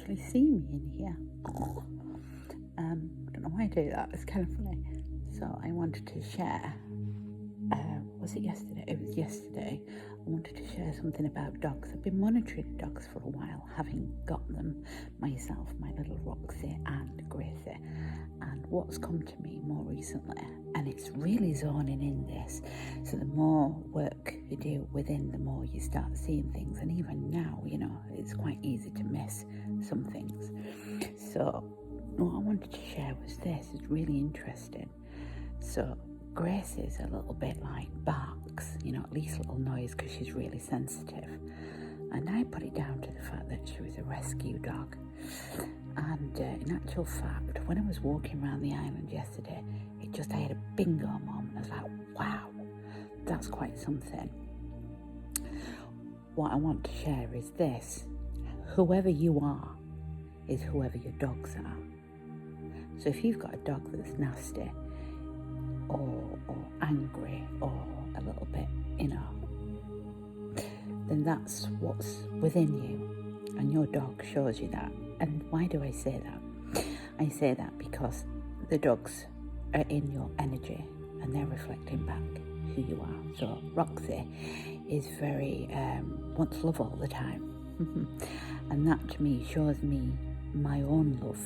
actually see me in here. I don't know why I do that. It's kind of funny. So I wanted to share. Was it yesterday? It was yesterday. I wanted to share something about dogs. I've been monitoring dogs for a while, having got them myself, my little Roxy and Gracie. And what's come to me more recently, and it's really zoning in this. So the more work you do within, the more you start seeing things. And even now, it's quite easy to miss some things. So what I wanted to share was this. It's really interesting. So Gracie's a little bit like barks, at least little noise, because she's really sensitive. And I put it down to the fact that she was a rescue dog. And in actual fact, when I was walking around the island yesterday, I had a bingo moment. I was like, wow, that's quite something. What I want to share is this. Whoever you are is whoever your dogs are. So if you've got a dog that's nasty or angry or a little bit, then that's what's within you. And your dog shows you that. And why do I say that? I say that because the dogs are in your energy and they're reflecting back who you are. So Roxy is very, wants love all the time. And that to me shows me my own love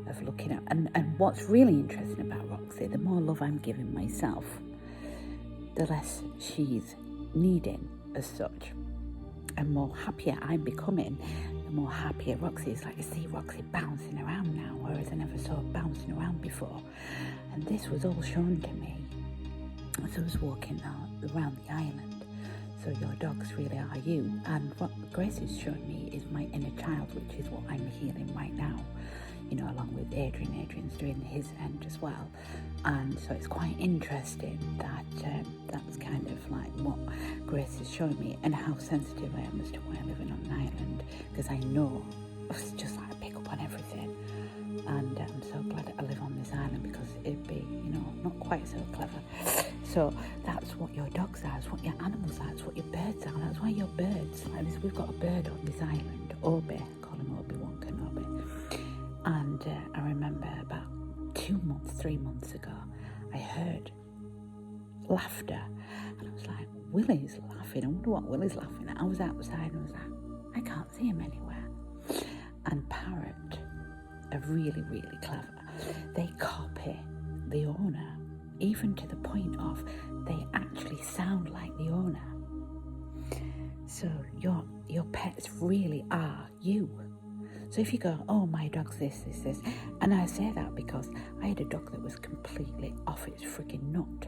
of looking at. And what's really interesting about Roxy, the more love I'm giving myself, the less she's needing as such. And more happier I'm becoming, the more happier Roxy is. Like, I see Roxy bouncing around now, whereas I never saw her bouncing around before. And this was all shown to me as I was walking around the island. So your dogs really are you. And what Grace is showing me is my inner child, which is what I'm healing right now, along with Adrian. Adrian's doing his end as well. And so it's quite interesting that that's kind of like what Grace is showing me, and how sensitive I am as to why I'm living on an island, because I know it's just like I pick up on everything. And I'm so glad that I live on this island, because it'd be, not quite so clever. So that's what your dogs are, it's what your animals are, it's what your birds are. That's why your birds, like this, we've got a bird on this island, Obi, I call him Obi-Wan Kenobi. And I remember about 3 months ago, I heard laughter, and I was like, Willie's laughing. I wonder what Willie's laughing at. I was outside and I was like, I can't see him anywhere. And Parrot are really, really clever. They copy the owner, even to the point of they actually sound like the owner. So your pets really are you. So if you go, oh, my dog's this, and I say that because I had a dog that was completely off its freaking nut.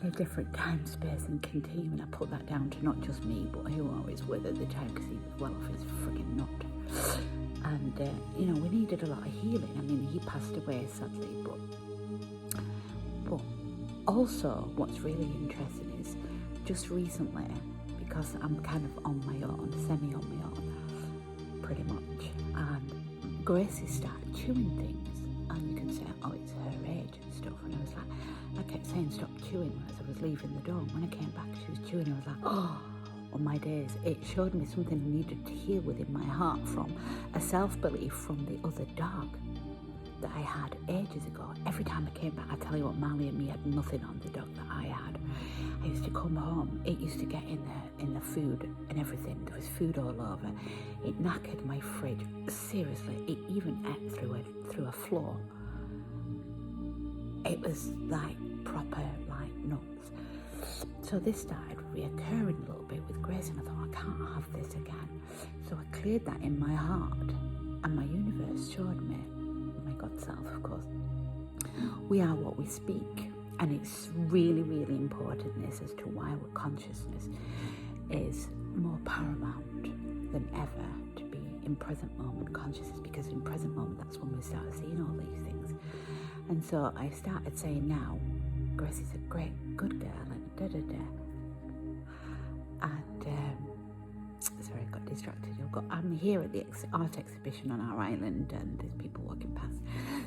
A different time, space and continuum, and I put that down to not just me, but who I was with at the time, because he was well off his freaking nut. And, we needed a lot of healing. I mean, he passed away, sadly, but also what's really interesting is just recently, because I'm kind of on my own, semi on my own, pretty much. And Gracie started chewing things, and you can say, oh, it's her age and stuff. And I was like, I kept saying stop chewing as I was leaving the door. And when I came back, she was chewing. I was like, oh, on my days. It showed me something I needed to heal within my heart from a self-belief from the other dog that I had ages ago. Every time I came back, I tell you what, Marley and me had nothing on the dog that I had. I used to come home, it used to get in the food and everything. There was food all over. It knackered my fridge. Seriously, it even ate through a floor. It was like proper like nuts. So this started reoccurring a little bit with Grace, and I thought, I can't have this again. So I cleared that in my heart, and my universe showed me, my God self, of course, we are what we speak. And it's really, really important, this, as to why our consciousness is more paramount than ever to be in present moment consciousness, because in present moment, that's when we start seeing all these things. And so I started saying now, Grace is a great, good girl, and da-da-da. And, sorry, I got distracted. I'm here at the art exhibition on our island, and there's people walking past.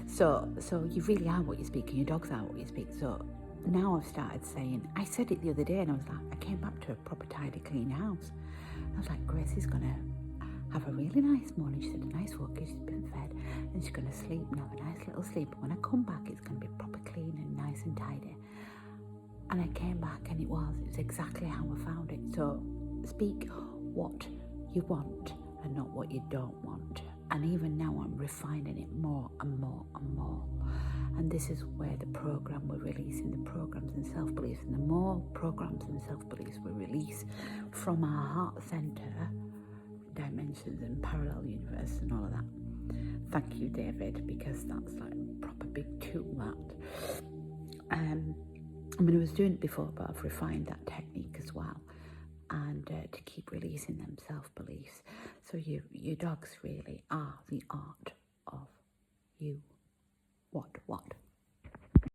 So you really are what you speak, and your dogs are what you speak. So now I've started saying, I said it the other day, and I was like, I came back to a proper tidy, clean house. I was like, Grace is going to have a really nice morning. She said, a nice walk, she's been fed, and she's going to sleep now, a nice little sleep. When I come back, it's going to be proper clean and nice and tidy. And I came back and it was exactly how I found it. So speak what you want and not what you don't want. And even now I'm refining it more and more and more. And this is where the program we're releasing, the programs and self-beliefs. And the more programs and self-beliefs we release from our heart center, dimensions and parallel universe and all of that. Thank you, David, because that's like a proper big tool, that. I mean, I was doing it before, but I've refined that technique as well, and to keep releasing them self-beliefs. So your dogs really are the art of you. What?